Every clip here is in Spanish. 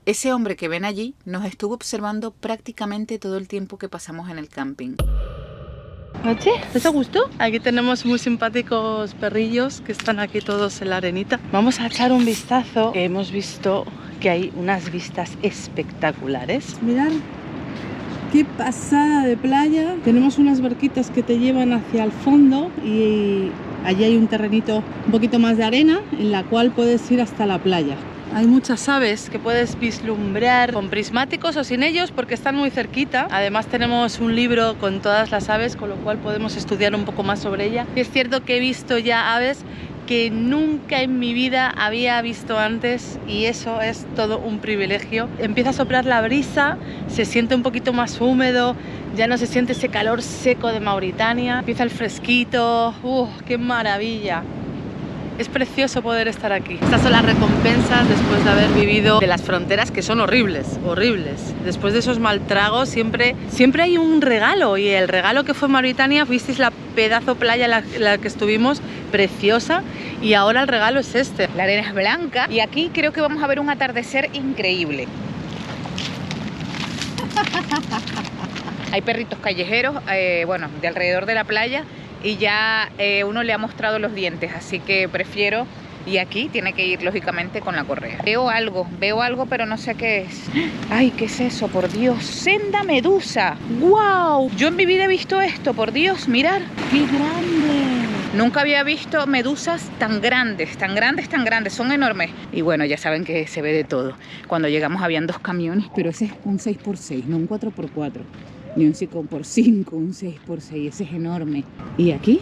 Ese hombre que ven allí nos estuvo observando prácticamente todo el tiempo que pasamos en el camping. Oye, ¿te gustó? Aquí tenemos muy simpáticos perrillos que están aquí todos en la arenita. Vamos a echar un vistazo, que hemos visto que hay unas vistas espectaculares. Mirad qué pasada de playa. Tenemos unas barquitas que te llevan hacia el fondo y allí hay un terrenito un poquito más de arena en la cual puedes ir hasta la playa. Hay muchas aves que puedes vislumbrar con prismáticos o sin ellos porque están muy cerquita. Además tenemos un libro con todas las aves, con lo cual podemos estudiar un poco más sobre ella. Y es cierto que he visto ya aves que nunca en mi vida había visto antes y eso es todo un privilegio. Empieza a soplar la brisa, se siente un poquito más húmedo, ya no se siente ese calor seco de Mauritania. Empieza el fresquito, ¡qué maravilla! Es precioso poder estar aquí. Estas son las recompensas después de haber vivido de las fronteras, que son horribles, horribles. Después de esos mal tragos siempre hay un regalo, y el regalo que fue Mauritania, visteis la pedazo playa en la que estuvimos, preciosa, y ahora el regalo es este. La arena es blanca y aquí creo que vamos a ver un atardecer increíble. Hay perritos callejeros, bueno, de alrededor de la playa. Y ya uno le ha mostrado los dientes, así que prefiero, y aquí tiene que ir lógicamente con la correa. Veo algo, pero no sé qué es. Ay, ¿qué es eso? Por Dios, senda medusa. ¡Wow! Yo en mi vida he visto esto, por Dios, mirad. ¡Qué grande! Nunca había visto medusas tan grandes, tan grandes, tan grandes, son enormes. Y bueno, ya saben que se ve de todo. Cuando llegamos habían 2 camiones, pero ese es un 6x6, no un 4x4. Ni un 5x5, un 6x6, ese es enorme. Y aquí,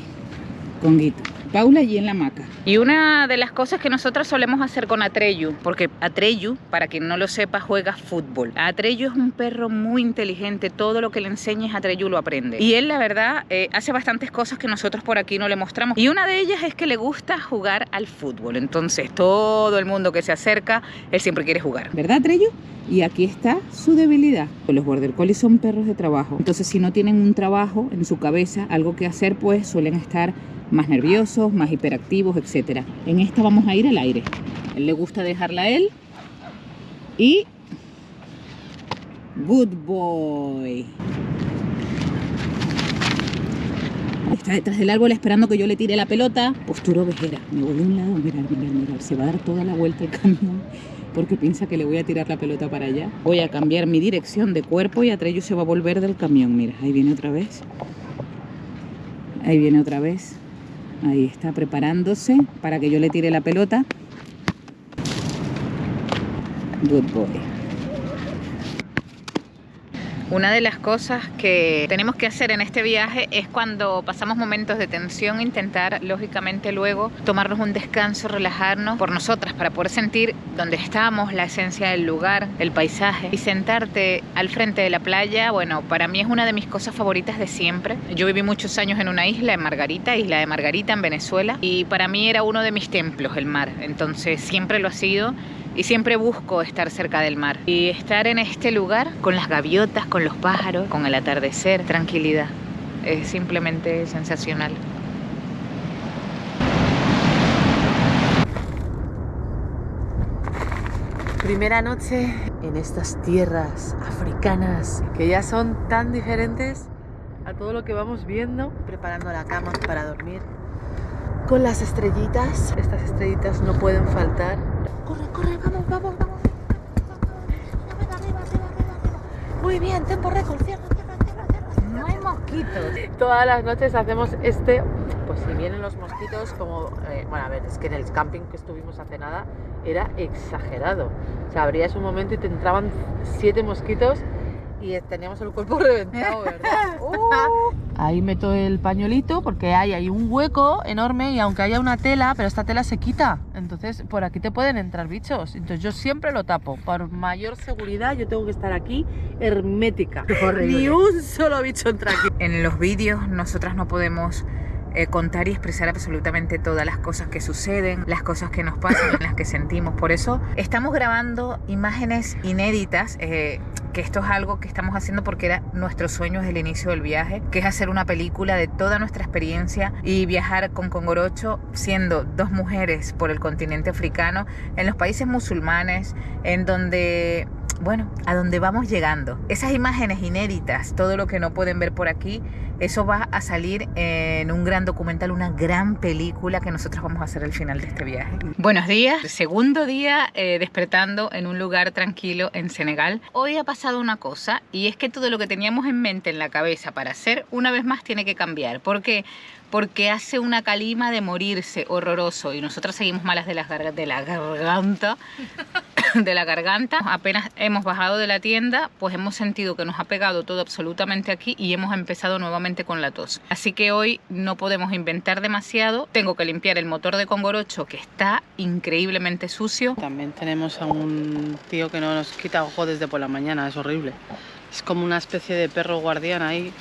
Conguito. Paula allí en la hamaca. Y una de las cosas que nosotros solemos hacer con Atreyu, porque Atreyu, para quien no lo sepa, juega fútbol. Atreyu es un perro muy inteligente, todo lo que le enseñes a Atreyu lo aprende. Y él, la verdad, hace bastantes cosas que nosotros por aquí no le mostramos. Y una de ellas es que le gusta jugar al fútbol. Entonces, todo el mundo que se acerca, él siempre quiere jugar. ¿Verdad, Atreyu? Y aquí está su debilidad. Los border collies son perros de trabajo. Entonces, si no tienen un trabajo en su cabeza, algo que hacer, pues suelen estar más nerviosos, más hiperactivos, etc. En esta vamos a ir al aire. A él le gusta dejarla a él. Y... good boy. Está detrás del árbol esperando que yo le tire la pelota. Postura ovejera. Me voy de un lado. Mira. Se va a dar toda la vuelta el camión porque piensa que le voy a tirar la pelota para allá. Voy a cambiar mi dirección de cuerpo y Atreyu se va a volver del camión. Mira, ahí viene otra vez. Ahí viene otra vez. Ahí está preparándose para que yo le tire la pelota. Good boy. Una de las cosas que tenemos que hacer en este viaje es cuando pasamos momentos de tensión, intentar lógicamente luego tomarnos un descanso, relajarnos por nosotras para poder sentir dónde estamos, la esencia del lugar, el paisaje. Y sentarte al frente de la playa, bueno, para mí es una de mis cosas favoritas de siempre. Yo viví muchos años en una isla de Margarita, isla de Margarita en Venezuela, y para mí era uno de mis templos el mar, entonces siempre lo ha sido. Y siempre busco estar cerca del mar. Y estar en este lugar con las gaviotas, con los pájaros, con el atardecer, tranquilidad. Es simplemente sensacional. Primera noche en estas tierras africanas que ya son tan diferentes a todo lo que vamos viendo. Preparando la cama para dormir con las estrellitas. Estas estrellitas no pueden faltar. Corre, vamos. Muy bien, tiempo récord, cierra. No hay mosquitos. Todas las noches hacemos pues si vienen los mosquitos, como, bueno, a ver, es que en el camping que estuvimos hace nada era exagerado. O sea, abrías un momento y te entraban 7 mosquitos y teníamos el cuerpo reventado, ¿verdad? Ahí meto el pañuelito porque hay un hueco enorme y aunque haya una tela, pero esta tela se quita. Entonces por aquí te pueden entrar bichos. Entonces yo siempre lo tapo. Por mayor seguridad yo tengo que estar aquí hermética. Ni un solo bicho entra aquí. En los vídeos nosotras no podemos contar y expresar absolutamente todas las cosas que suceden, las cosas que nos pasan, las que sentimos. Por eso estamos grabando imágenes inéditas que que esto es algo que estamos haciendo porque era nuestro sueño desde el inicio del viaje, que es hacer una película de toda nuestra experiencia y viajar con Congorocho siendo dos mujeres por el continente africano, en los países musulmanes, en donde, bueno, a donde vamos llegando. Esas imágenes inéditas, todo lo que no pueden ver por aquí, eso va a salir en un gran documental, una gran película que nosotros vamos a hacer al final de este viaje. Buenos días, segundo día despertando en un lugar tranquilo en Senegal. Hoy ha pasado una cosa, y es que todo lo que teníamos en mente en la cabeza para hacer, una vez más tiene que cambiar. ¿Por qué? Porque hace una calima de morirse, horroroso, y nosotros seguimos malas de la garganta. De la garganta. Apenas hemos bajado de la tienda, pues hemos sentido que nos ha pegado todo absolutamente aquí y hemos empezado nuevamente con la tos. Así que hoy no podemos inventar demasiado. Tengo que limpiar el motor de Congorocho, que está increíblemente sucio. También tenemos a un tío que no nos quita ojo desde por la mañana, es horrible. Es como una especie de perro guardián ahí.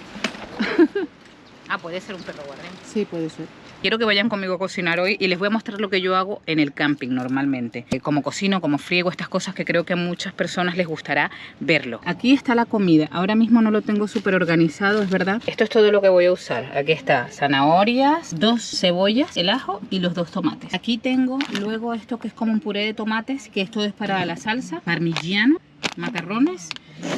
Ah, puede ser un perro guardián. Sí, puede ser. Quiero que vayan conmigo a cocinar hoy y les voy a mostrar lo que yo hago en el camping normalmente. Cómo cocino, cómo friego, estas cosas que creo que a muchas personas les gustará verlo. Aquí está la comida. Ahora mismo no lo tengo súper organizado, es verdad. Esto es todo lo que voy a usar. Aquí está zanahorias, 2 cebollas, el ajo y los 2 tomates. Aquí tengo luego esto que es como un puré de tomates, que esto es para la salsa, parmigiano, macarrones,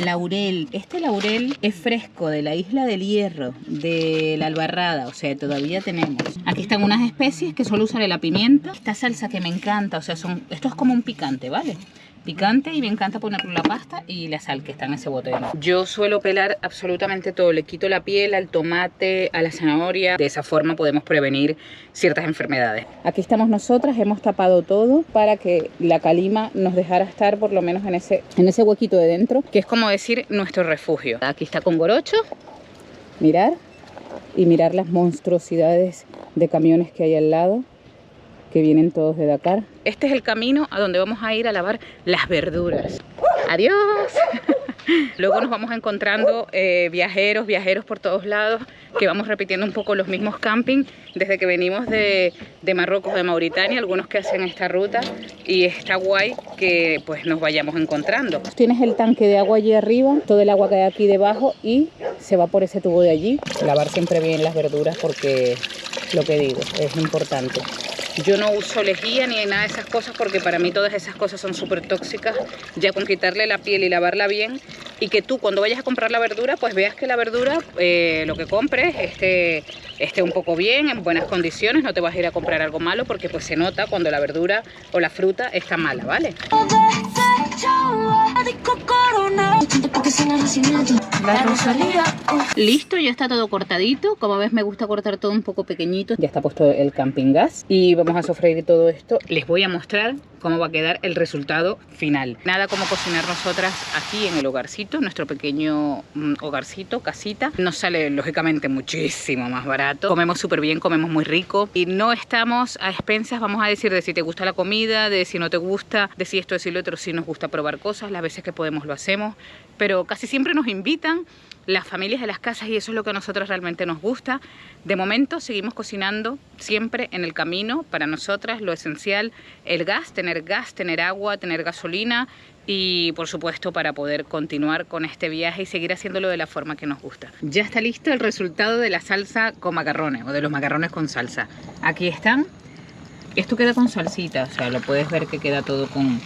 laurel. Este laurel es fresco de la isla del Hierro, de la Albarrada, o sea, todavía tenemos. Aquí están unas especies que solo usaré la pimienta. Esta salsa que me encanta, o sea, esto es como un picante, ¿vale? Picante, y me encanta ponerle la pasta y la sal que está en ese bote. Yo suelo pelar absolutamente todo, le quito la piel al tomate, a la zanahoria. De esa forma podemos prevenir ciertas enfermedades. Aquí estamos nosotras, hemos tapado todo para que la calima nos dejara estar por lo menos en ese huequito de dentro, que es como decir nuestro refugio. Aquí está Congorocho, mirar, y mirar las monstruosidades de camiones que hay al lado, que vienen todos de Dakar. Este es el camino a donde vamos a ir a lavar las verduras. ¡Adiós! Luego nos vamos encontrando viajeros por todos lados, que vamos repitiendo un poco los mismos campings desde que venimos de Marruecos, de Mauritania, algunos que hacen esta ruta, y está guay que pues nos vayamos encontrando. Tienes el tanque de agua allí arriba, todo el agua que hay aquí debajo, y se va por ese tubo de allí. Lavar siempre bien las verduras porque, lo que digo, es importante. Yo no uso lejía ni nada de esas cosas porque para mí todas esas cosas son súper tóxicas. Ya con quitarle la piel y lavarla bien, y que tú cuando vayas a comprar la verdura pues veas que la verdura, lo que compres, esté un poco bien, en buenas condiciones. No te vas a ir a comprar algo malo porque pues se nota cuando la verdura o la fruta está mala, ¿vale? Listo, ya está todo cortadito. Como ves, me gusta cortar todo un poco pequeñito. Ya está puesto el camping gas y vamos a sofreír todo esto. Les voy a mostrar cómo va a quedar el resultado final. Nada como cocinar nosotras aquí en el hogarcito, nuestro pequeño hogarcito, casita. Nos sale lógicamente muchísimo más barato. Comemos súper bien, comemos muy rico y no estamos a expensas, vamos a decir, de si te gusta la comida, de si no te gusta, de si esto, de si lo otro. Si nos gusta probar cosas, las veces que podemos lo hacemos, pero casi siempre nos invitan las familias de las casas y eso es lo que a nosotros realmente nos gusta. De momento seguimos cocinando siempre en el camino. Para nosotras lo esencial, el gas, tener agua, tener gasolina y por supuesto para poder continuar con este viaje y seguir haciéndolo de la forma que nos gusta. Ya está listo el resultado de la salsa con macarrones o de los macarrones con salsa. Aquí están. Esto queda con salsita, o sea, lo puedes ver que queda todo con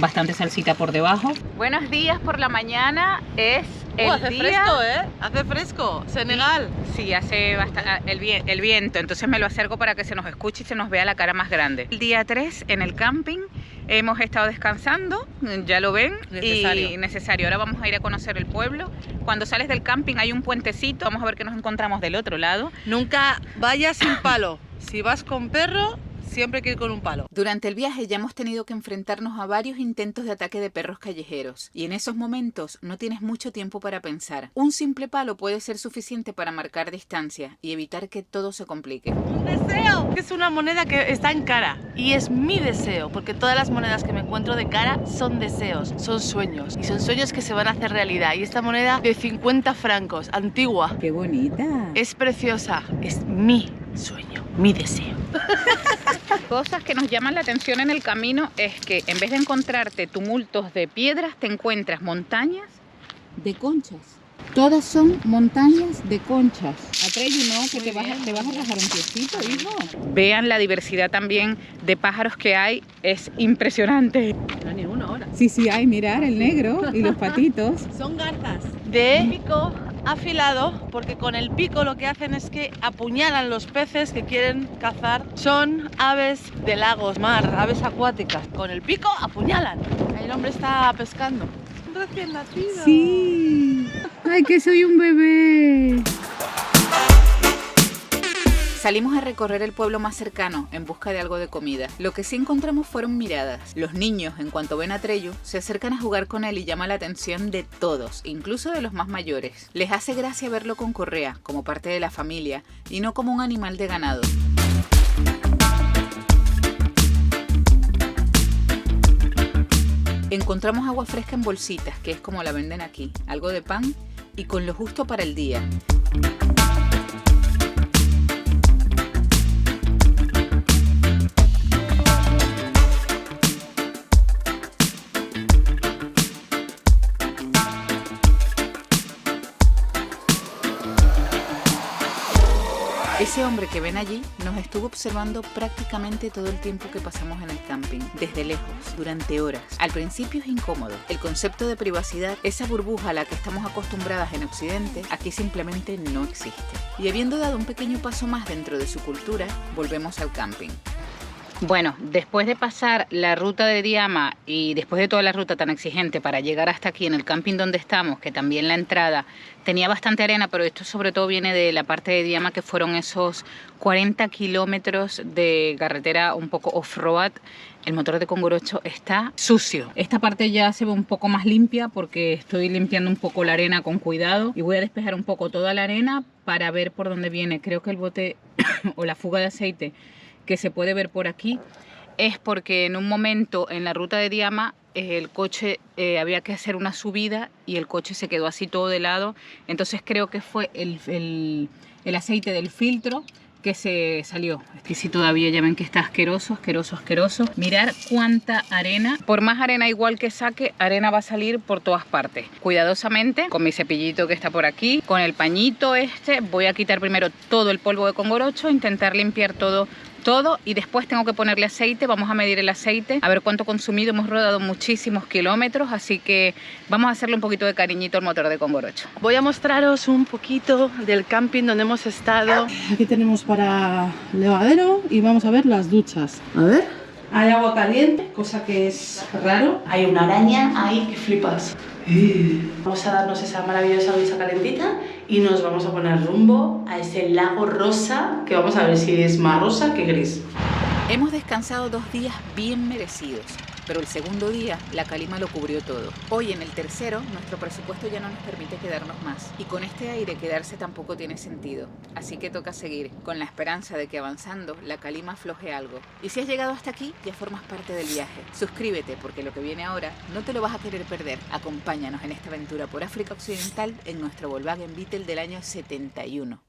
bastante salsita por debajo. Buenos días por la mañana, es el hace día... fresco, ¿eh? Hace fresco, Senegal. Sí, hace bastante el viento, entonces me lo acerco para que se nos escuche y se nos vea la cara más grande. El día 3 en el camping, hemos estado descansando, ya lo ven, y necesario. Ahora vamos a ir a conocer el pueblo. Cuando sales del camping hay un puentecito, vamos a ver qué nos encontramos del otro lado. Nunca vayas sin palo. Si vas con perro, siempre hay que ir con un palo. Durante el viaje ya hemos tenido que enfrentarnos a varios intentos de ataque de perros callejeros y en esos momentos no tienes mucho tiempo para pensar. Un simple palo puede ser suficiente para marcar distancia y evitar que todo se complique. ¡Un deseo! Es una moneda que está en cara y es mi deseo, porque todas las monedas que me encuentro de cara son deseos, son sueños y son sueños que se van a hacer realidad. Y esta moneda de 50 francos, antigua. ¡Qué bonita! Es preciosa, es mi sueño, mi deseo. Cosas que nos llaman la atención en el camino es que en vez de encontrarte tumultos de piedras, te encuentras montañas de conchas. Todas son montañas de conchas. Atreyu, ¿no? Que te vas a rajar un piecito, hijo. Vean la diversidad también de pájaros que hay. Es impresionante. No hay ni uno ahora. Sí, hay. Mirar el negro y los patitos. Son garzas de pico afilado, porque con el pico lo que hacen es que apuñalan los peces que quieren cazar. Son aves de lagos, mar, aves acuáticas. Con el pico apuñalan. Ahí el hombre está pescando. Un recién nacido. Sí. Ay, que soy un bebé. Salimos a recorrer el pueblo más cercano en busca de algo de comida. Lo que sí encontramos fueron miradas. Los niños, en cuanto ven a Atreyu, se acercan a jugar con él y llama la atención de todos, incluso de los más mayores. Les hace gracia verlo con correa, como parte de la familia, y no como un animal de ganado. Encontramos agua fresca en bolsitas, que es como la venden aquí, algo de pan y con lo justo para el día. Ese hombre que ven allí nos estuvo observando prácticamente todo el tiempo que pasamos en el camping, desde lejos, durante horas. Al principio es incómodo. El concepto de privacidad, esa burbuja a la que estamos acostumbradas en Occidente, aquí simplemente no existe. Y habiendo dado un pequeño paso más dentro de su cultura, volvemos al camping. Bueno, después de pasar la ruta de Diama y después de toda la ruta tan exigente para llegar hasta aquí en el camping donde estamos, que también la entrada tenía bastante arena, pero esto sobre todo viene de la parte de Diama, que fueron esos 40 kilómetros de carretera un poco off-road. El motor de Congorocho está sucio. Esta parte ya se ve un poco más limpia porque estoy limpiando un poco la arena con cuidado y voy a despejar un poco toda la arena para ver por dónde viene. Creo que el bote o la fuga de aceite que se puede ver por aquí es porque en un momento en la ruta de Diama el coche había que hacer una subida y el coche se quedó así todo de lado. Entonces creo que fue el aceite del filtro que se salió. Este sí todavía ya ven que está asqueroso, asqueroso, asqueroso. Mirar cuánta arena. Por más arena igual que saque, arena va a salir por todas partes. Cuidadosamente, con mi cepillito que está por aquí, con el pañito este, voy a quitar primero todo el polvo de Congorocho, intentar limpiar todo y después tengo que ponerle aceite. Vamos a medir el aceite, a ver cuánto consumido. Hemos rodado muchísimos kilómetros, así que vamos a hacerle un poquito de cariñito al motor de Congorocho. Voy a mostraros un poquito del camping donde hemos estado. Aquí tenemos para levadero y vamos a ver las duchas. A ver, hay agua caliente, cosa que es raro. Hay una araña ahí que flipas. Vamos a darnos esa maravillosa ducha calentita y nos vamos a poner rumbo a ese lago rosa, que vamos a ver si es más rosa que gris. Hemos descansado 2 días bien merecidos, pero el segundo día la calima lo cubrió todo. Hoy en el tercero nuestro presupuesto ya no nos permite quedarnos más y con este aire quedarse tampoco tiene sentido. Así que toca seguir con la esperanza de que avanzando la calima afloje algo. Y si has llegado hasta aquí ya formas parte del viaje. Suscríbete porque lo que viene ahora no te lo vas a querer perder. Acompáñanos en esta aventura por África Occidental en nuestro Volkswagen Beetle del año 71.